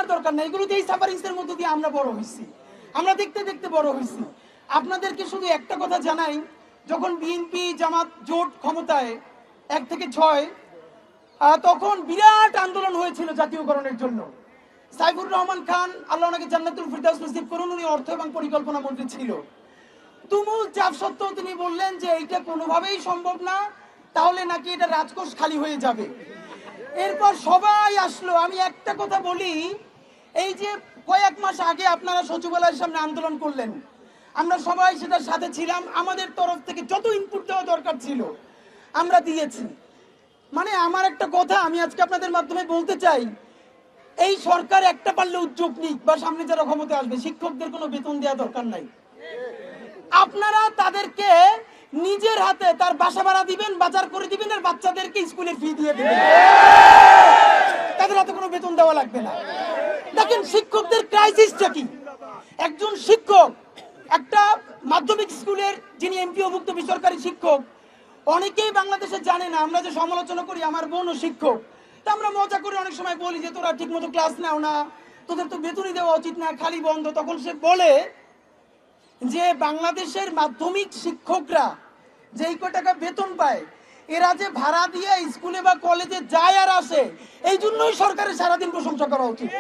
দেওয়ার দরকার নাই, এগুলো এই সাফারিংসের মধ্য দিয়ে আমরা বড় হয়েছি, আমরা দেখতে দেখতে বড় হয়েছি। আপনাদেরকে শুধু একটা কথা জানাই, যখন বিএনপি জামাত জোট ক্ষমতায় 1 থেকে 6 তখন বিরাট আন্দোলন হয়েছিল জাতীয়করণের জন্য। সাইফুর রহমান খান, আল্লাহ ওনাকে জান্নাতুল ফিরদাউস নসিব করুন, উনি অর্থ এবং পরিকল্পনা মন্ত্রী ছিল। তুমুল চাপ সত্ত্বেও তিনি বললেন যে এইটা কোনোভাবেই সম্ভব না, তাহলে নাকি এটা রাজকোষ খালি হয়ে যাবে। এরপর সবাই আসলো। আমি একটা কথা বলি, এই যে কয়েক মাস আগে আপনারা সচিবালয়ের সামনে আন্দোলন করলেন, আমরা সবাই সেটার সাথে ছিলাম, আমাদের তরফ থেকে যত ইনপুট দেওয়া দরকার ছিল আমরা দিয়েছি। মানে আমার একটা কথা আমি আজকে আপনাদের মাধ্যমে বলতে চাই, এই সরকার একটা পারলে উদ্যোগ নিক বা সামনে যারা ক্ষমতা আসবে, শিক্ষকদের কোনো বেতন দেওয়া দরকার নাই। আপনারা তাদেরকে নিজের হাতে তার বাসা ভাড়া দিবেন, বাজার করে দিবেন, আর বাচ্চাদেরকে স্কুলের ফি দিয়ে দিবেন, তাদের হাতে কোনো বেতন দেওয়া লাগবে না। দেখেন শিক্ষকদের ক্রাইসিসটা কি। একজন শিক্ষক, একটা মাধ্যমিক স্কুলের যিনি এমপিওভুক্ত বেসরকারি শিক্ষক, অনেকেই বাংলাদেশে জানে না, আমরা যে সমালোচনা করি, আমার বোনও শিক্ষক, তা আমরা মজা করে অনেক সময় বলি যে তোরা ঠিক মতো ক্লাস নাও না, তোদের তো বেতনই দেওয়া উচিত না, খালি বন্ধ। তখন সে বলে যে বাংলাদেশের মাধ্যমিক শিক্ষকরা যেই টাকা বেতন পায়, এরা যে ভাড়া দিয়ে স্কুলে বা কলেজে যায় আর আসে, এই জন্যই সরকারের সারাদিন প্রশংসা করা উচিত।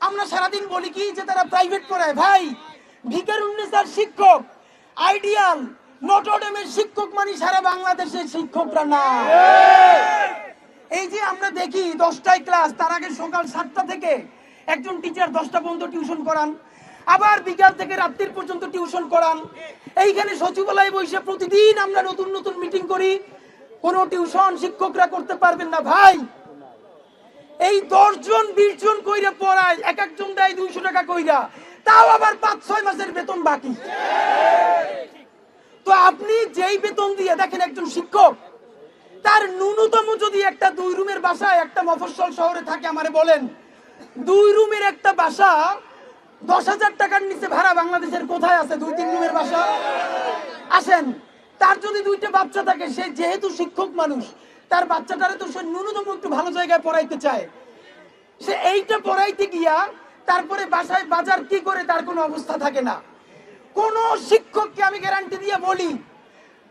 আমরা সারাদিন বলি কি যে তারা প্রাইভেট পড়ায়। ভাই, ভিকারুন্নেসার শিক্ষক, আইডিয়াল, নটরডেমের শিক্ষক মানে সারা বাংলাদেশের শিক্ষকরা না। এই যে আমরা দেখি 10টায় ক্লাস, তার আগে সকাল 7টা থেকে একজন টিচার 10টা পর্যন্ত টিউশন করান, আবার বিকাল থেকে রাত্রির পর্যন্ত টিউশন করান। এইখানে সচিবালয়ে বসে প্রতিদিন আমরা নতুন নতুন মিটিং করি, কোনো টিউশন শিক্ষকরা করতে পারবেন না। ভাই, এই 10 জন 20 জন কইরা পড়ায়, এক একজন দেয় 200 টাকা কইরা, তাও আবার 5-6 মাসের বেতন বাকি। তো আপনি যেই বেতন দিয়ে দেখেন একজন শিক্ষক, তার ন্যূনতম যদি একটা 2 রুমের বাসায় একটা মফস্বল শহরে থাকে, আমারে বলেন 2 রুমের একটা বাসা 10,000 টাকার নিচে ভাড়া বাংলাদেশের কোথায় আছে? 2-3 রুমের বাসা আসেন। তার যদি 2টা বাচ্চা থাকে, সে যেহেতু শিক্ষক মানুষ, তার বাচ্চাটারে তো সে ন্যূনতম একটু ভালো জায়গায় পড়াইতে চায়। সে এইটা পড়াইতে গিয়া তারপরে বাসায় বাজার কি করে তার কোনো অবস্থা থাকে না। কোন শিক্ষককে আমি গ্যারান্টি দিয়ে বলি,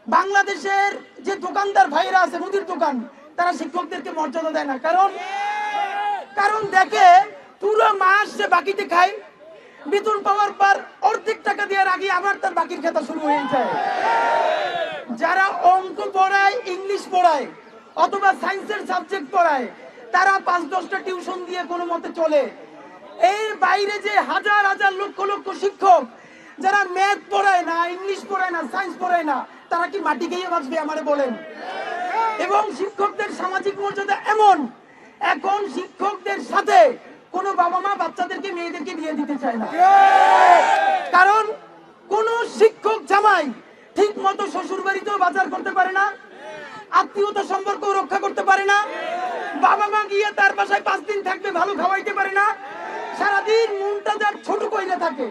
বাংলাদেশের যে দোকানদার ভাইরা আছে, মুদির দোকান, তারা শিক্ষকদেরকে মর্যাদা দেয় না। কারণ দেখে পুরো মাস সে বাকিতে খায়, বেতন পাওয়ার পর অর্ধেক টাকা দেওয়ার আগে আবার তার বাকির খাতা শুরু হয়ে যায়। যারা অঙ্ক পড়ায়, ইংলিশ পড়ায় অথবা সায়েন্সের সাবজেক্ট পড়ায়, তারা 5-10টা টিউশন দিয়ে কোনো মতে চলে। এর বাইরে যে হাজার হাজার লক্ষ লক্ষ শিক্ষক যারা ম্যাথ পড়ায় না, ইংলিশ পড়ায় না, সায়েন্স পড়ায় না, তারা কি মাটি খেয়ে বাঁচবে আমারে বলেন? এবং শিক্ষকদের সামাজিক মর্যাদা এমন, এখন শিক্ষকদের সাথে কোন বাবা মা বাচ্চাদেরকে মেয়েদেরকে বিয়ে দিতে চায় না। কারণ কোন শিক্ষক জামাই ঠিক মতো শ্বশুর বাড়িতেও বাজার করতে পারে না, আত্মীয়তা সম্পর্ক রক্ষা করতে পারে না, বাবা মা গিয়ে তার বাসায় 5 দিন থাকবে, ভালো খাওয়াইতে পারে না, সারাদিন মনটা যার ছোট কইলে থাকে।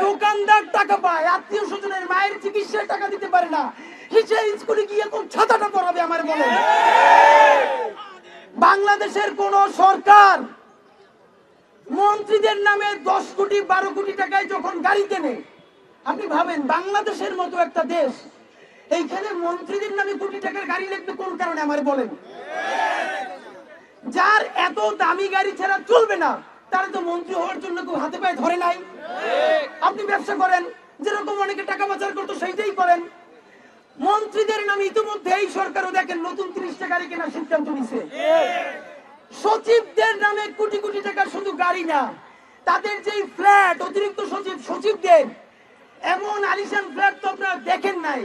দোকানদার টাকা পায়, আত্মীয় স্বজনের মায়ের চিকিৎসায় টাকা দিতে পারে না, সে স্কুলে গিয়ে কোন ছাতাটা পড়াবে আমার বলেন? বাংলাদেশের কোন সরকার মন্ত্রীদের নামে 10 কোটি 12 কোটি টাকায় যখন গাড়ি কেনে, আপনি ভাবেন বাংলাদেশের মতো একটা দেশ, এইখানে মন্ত্রীদের নামে কোটি টাকার গাড়ি লিখবে কোন কারণে আমার বলেন? যার এত দামি গাড়ি ছাড়া চলবে না, তারা তো মন্ত্রী হওয়ার জন্য কেউ হাতে পায়ে ধরে নাই। আপনি ব্যবসা করেন, যেরকম অনেকে টাকা পাচার করতো সেইটাই করেন। মন্ত্রীদের নামে ইতিমধ্যে এই সরকারও দেখেন নতুন 30টা গাড়ি কেনার সিদ্ধান্ত নিছে। সচিবদের নামে কোটি কোটি টাকা শুধু গাড়ি না, তাদের যে ফ্ল্যাট, অতিরিক্ত সচিবদের এমন আলিশান ফ্ল্যাট তো আপনারা দেখেন নাই।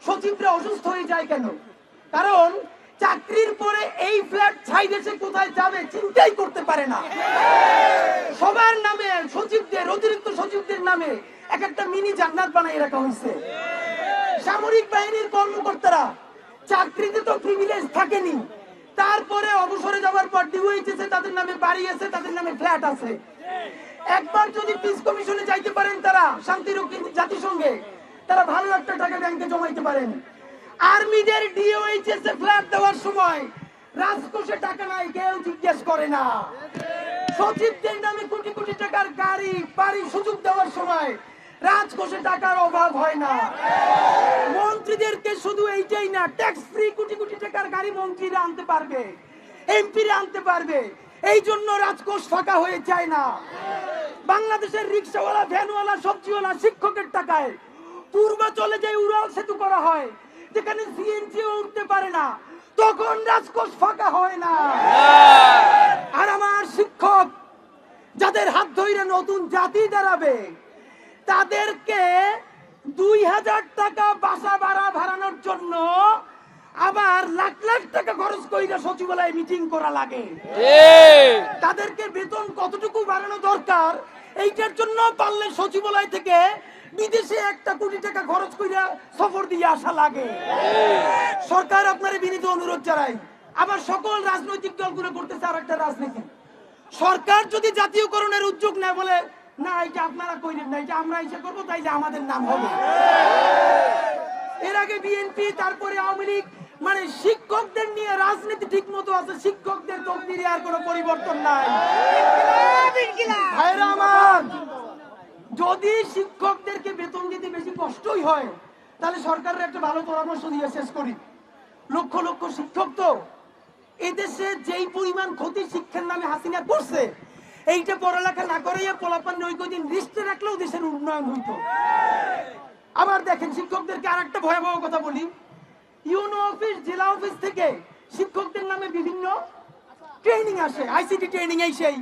সচিবরা অসুস্থ হয়ে যায় কেন? কারণ চাকরির পরে এই ফ্ল্যাট ছাই দেশে কোথায় যাবে চিন্তাই করতে পারে না। সবার নামে, সচিবদের, অতিরিক্ত সচিবদের নামে এক একটা মিনি জান্নাত বানিয়ে রাখা হয়েছে। সামরিক বাহিনীর কর্মকর্তারা চাকরিতে তো প্রিভিলেজ থাকেনি, তারপরে অবসরে যাওয়ার পর ডিওএইচএস তাদের নামে বাড়ি আছে, তাদের নামে ফ্ল্যাট আছে। একবার যদি পিস কমিশনে যাইতে পারেন তারা, শান্তিরক্ষী জাতিসংঘে, তারা ভালো একটা টাকা ব্যাংকে জমাইতে পারেন। আর্মিদের ডিওএইচএস এ ফ্ল্যাট দেওয়ার সময় রাজকোষে টাকা নাই, কেউ জিজ্ঞেস করে না। সচিবদের নামে কোটি কোটি টাকার গাড়ি বাড়ি সুযোগ দেওয়ার সময় রাজকোষে টাকার অভাব হয় না। মন্ত্রীদেরকে শুধু এইটাই না, ট্যাক্স ফ্রি কোটি কোটি টাকার গাড়ি মন্ত্রীরা আনতে পারবে, এমপিরা আনতে পারবে, এই জন্য রাজকোষ ফাঁকা হয়ে যায় না। বাংলাদেশের রিক্সাওয়ালা, ভ্যানওয়ালা, সবজিওয়ালা, শিক্ষকের টাকায় পূর্বাচলে যে উড়াল সেতু করা হয়, যেখানে সিএনজি উঠতে পারে না, তখন রাজকোষ ফাঁকা হয় না। আর আমার শিক্ষক যাদের হাত ধরে নতুন জাতি দাঁড়াবে, তাদেরকে 2000 টাকা বাসা ভাড়া ভাড়ানোর জন্য আবার লাখ লাখ টাকা খরচ কইরা সচিবালয়ে মিটিং করা লাগে। তাদেরকে বেতন কতটুকু বাড়ানো দরকার, এইটার জন্য পারলে সচিবালয় থেকে বিদেশে 1 কোটি টাকা খরচ কইরা সফর দিয়ে আসা লাগে। সরকার আপনার বিনীত অনুরোধ জানাই, আবার সকল রাজনৈতিক দলগুলো করতেছে আর একটা রাজনীতি। সরকার যদি জাতীয়করণের উদ্যোগ নেয়, বলে না এটা আপনারা কইলেন না, এটা আমরা এসে করবো, তাইলে আমাদের নাম হবে। এর আগে বিএনপি, তারপরে আওয়ামী লীগ, মানে শিক্ষকদের নিয়ে রাজনীতি ঠিক মতো আছে, শিক্ষকদের তকদিরে আর কোনো পরিবর্তন নাই। ভাইরা আমার, যদি শিক্ষকদেরকে বেতন দিতে বেশি কষ্টই হয়, তাহলে সরকারের একটা ভালো পরামর্শ দিয়ে শেষ করি। লক্ষ লক্ষ শিক্ষক তো এদেশে যেই পরিমাণ ক্ষতি শিক্ষার নামে হাসিনা করছে, এইটা পড়ালেখা না করাইয়া পোলাপান নৈকদিন লিস্টে রাখলেও দেশের উন্নয়ন হইতো। আবার দেখেন, শিক্ষকদেরকে আর একটা ভয়াবহ কথা বলি, ইউনো অফিস, জেলা অফিস থেকে শিক্ষকদের নামে বিভিন্ন ট্রেনিং আসে, আইসিটি ট্রেনিং, এই সেই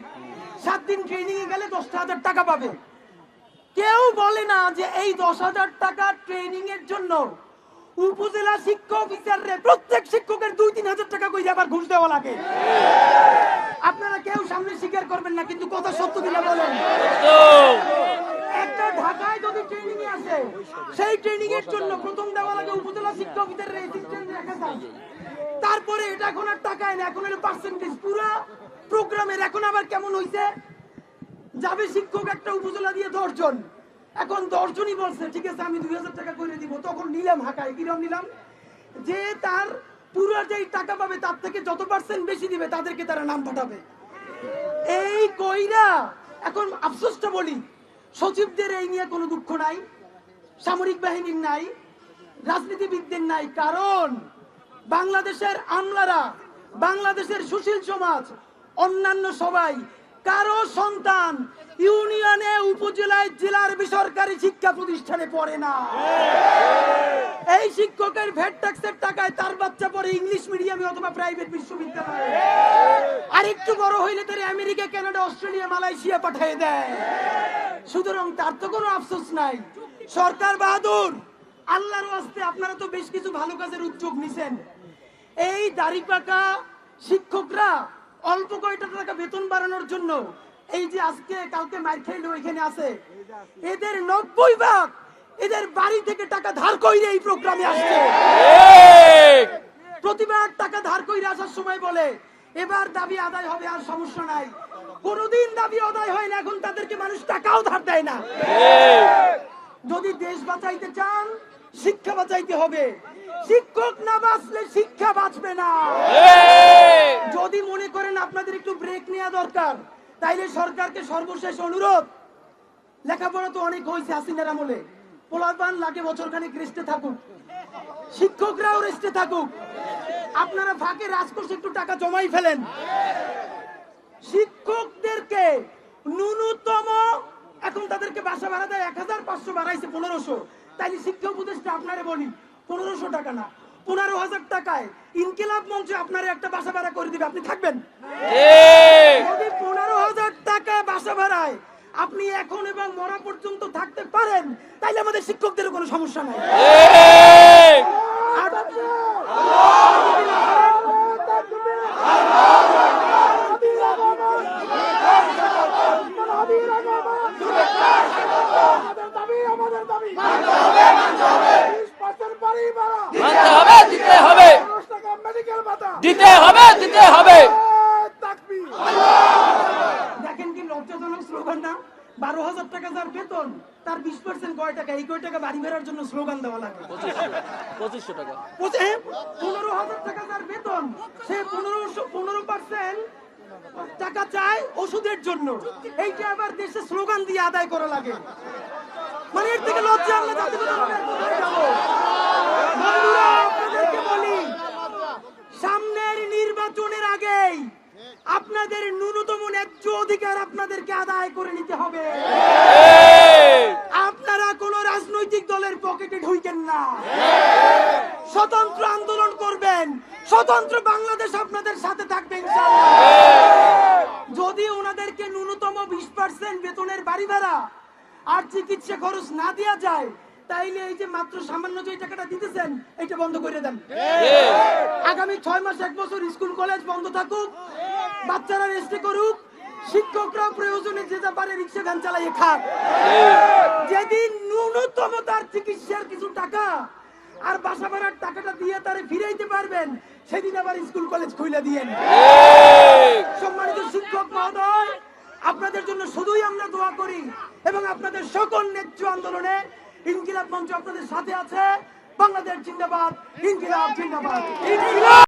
7 দিন ট্রেনিং এ গেলে 10,000 টাকা পাবে। কেউ বলে না যে এই 10,000 টাকা ট্রেনিং এর জন্য উপজেলা শিক্ষা অফিসাররে প্রত্যেক শিক্ষকের 2-3 হাজার টাকা কইরা আবার ঘুষ দেওয়া লাগে। আপনারা কেউ সামনে স্বীকার করবেন না, কিন্তু কথা সত্য দিলে বলেন। একটা ঢাকায় যদি ট্রেনিং এ আসে, সেই ট্রেনিং এর জন্য প্রথম দেওয়া লাগে উপজেলা শিক্ষা অফিসারের অ্যাসিস্ট্যান্ট রাখা যায়। তারপরে এটা এখন আর টাকায় না, এখন হলো পার্সেন্টেজ পুরো প্রোগ্রামের। এখন আবার কেমন হইছে, যাবে শিক্ষক একটা উপজেলা দিয়ে 10 জন, এখন 10 জনই বলছে ঠিক আছে আমি 2000 টাকা করে দিব। তখন নিলাম হাঁকায়, কিরম নিলাম, যে তার পুরো যেই টাকা পাবে তার থেকে যত পার্সেন্ট বেশি দিবে তাদেরকে তারা নাম পাঠাবে। এই কইরা এখন আফসোসটা বলি, সচিবদের এই নিয়ে কোনো দুঃখ নাই, সামরিক বাহিনীর নাই, রাজনীতিবিদদের নাই। কারণ বাংলাদেশের আমলারা, বাংলাদেশের সুশীল সমাজ, অন্যান্য সবাই, কারো সন্তান ইউনিয়নে, উপজেলায়, জেলার বেসরকারি শিক্ষা প্রতিষ্ঠানে পড়ে না। এই শিক্ষকের ভ্যাট ট্যাক্সের টাকায় তার বাচ্চা পড়ে ইংলিশ মিডিয়ামে অথবা প্রাইভেট বিশ্ববিদ্যালয়ে। আর একটু বড় হইলে তারা আমেরিকা, কানাডা, অস্ট্রেলিয়া, মালয়েশিয়া পাঠিয়ে দেয়। সুতরাং তার তো কোনো আফসোস নাই। সরকার বাহাদুর, আল্লাহর ওয়াস্তে আপনারা তো বেশ কিছু ভালো কাজের উদ্যোগ নিছেন। এই দাড়িপাকা শিক্ষকরা অল্প কয়টা টাকা বেতন বাড়ানোর জন্য এই যে আজকে কালকে মার খাইলো এখানে আছে, এদের 90% এদের বাড়ি থেকে টাকা ধার কইরে এই প্রোগ্রামে আসছে। প্রতিবার টাকা ধার কইরে আসার সময় বলে এবার দাবি আদায় হবে, আর সমস্যা নাই। কোনদিন দাবি আদায় হয় না, এখন তাদেরকে মানুষ টাকাও ধার দেয় না। যদি দেশ বাঁচাইতে চান, শিক্ষা বাঁচাইতে হবে। শিক্ষক না বাঁচলে শিক্ষা বাঁচবে না। যদি মনে করেন আপনাদের একটু ব্রেক নেওয়া দরকার, তাইলে সরকারকে সর্বশেষ অনুরোধ, লেখাপড়া তো অনেক হয়েছে হাসিনার আমলে, পোলাপান লাগে বছরখানেক রেস্টে থাকুক, শিক্ষকরাও রেস্টে থাকুক। আপনারা ফাঁকে রাজকোষে একটু টাকা জমাই ফেলেন। শিক্ষকদেরকে ন্যূনতম এখন তাদেরকে বাসা ভাড়া দেয় 1500, বাড়াইছে 1500। তাইলে শিক্ষা উপদেষ্টা আপনারে বলি 1500 টাকা না, 15,000 টাকায় ইনকিলাব মঞ্চে আপনারে একটা বাসা ভাড়া করে দিবে, আপনি থাকবেন? যদি 15,000 টাকা বাসা ভাড়ায় আপনি এখন এবং মরা পর্যন্ত থাকতে পারেন, তাইলে আমাদের শিক্ষকদের কোনো সমস্যা নাই। দেখেন কি লজ্জাজনক স্লোগান না? 12,000 টাকা যার বেতন, তার 20% কয় টাকা? এই কয় টাকা বাড়ি ফেরার জন্য স্লোগান দেওয়া লাগে। 2500 টাকা। 15,000 টাকা যার বেতন, সে 15% টাকা চায় ওষুধের জন্য। এইটা আবার দেশে স্লোগান দিয়ে আদায় করা লাগে। মানে এর থেকে লজ্জা আমরা জাতিগতভাবে কোথায় যাবো? বন্ধুরা, আপনাদেরকে বলি, সামনের নির্বাচনের আগেই আপনাদের ন্যূনতম ন্যায্য অধিকার আপনাদেরকে আদায় করে নিতে হবে। আপনারা কোন রাজনৈতিক দলের পকেটে ঢুকেন না, স্বতন্ত্র আন্দোলন করবেন, স্বতন্ত্র বাংলাদেশ আপনাদের সাথে থাকবে ইনশাআল্লাহ। যদি ওনাদেরকে ন্যূনতম 20% বেতনের বাড়ি ভাড়া আর চিকিৎসা খরচ না দেওয়া যায়, তাইলে এই যে মাত্র সামান্য যে টাকাটা দিতেছেন, এটা বন্ধ করে দেন। আগামী 6 মাস 1 বছর স্কুল কলেজ বন্ধ থাকুক, বাচ্চারা রেস্টে করুক, শিক্ষকরা প্রয়োজনে যে যা পারে রিক্সা ভ্যান চালাইয়ে খাক। যেদিন ন্যূনতম তার চিকিৎসার কিছু টাকা আর বাসা ভাড়ার টাকাটা দিয়ে তারে ফিরাইতে পারবেন, সেদিন আবার স্কুল কলেজ খুলে দিয়েন। সম্মানিত শিক্ষক মহোদয়, আপনাদের জন্য শুধুই আমরা দোয়া করি এবং আপনাদের সকল ন্যায্য আন্দোলনে ইনকিলাব মঞ্চ আপনাদের সাথে আছে। বাংলাদেশ জিন্দাবাদ, ইনকিলাব জিন্দাবাদ।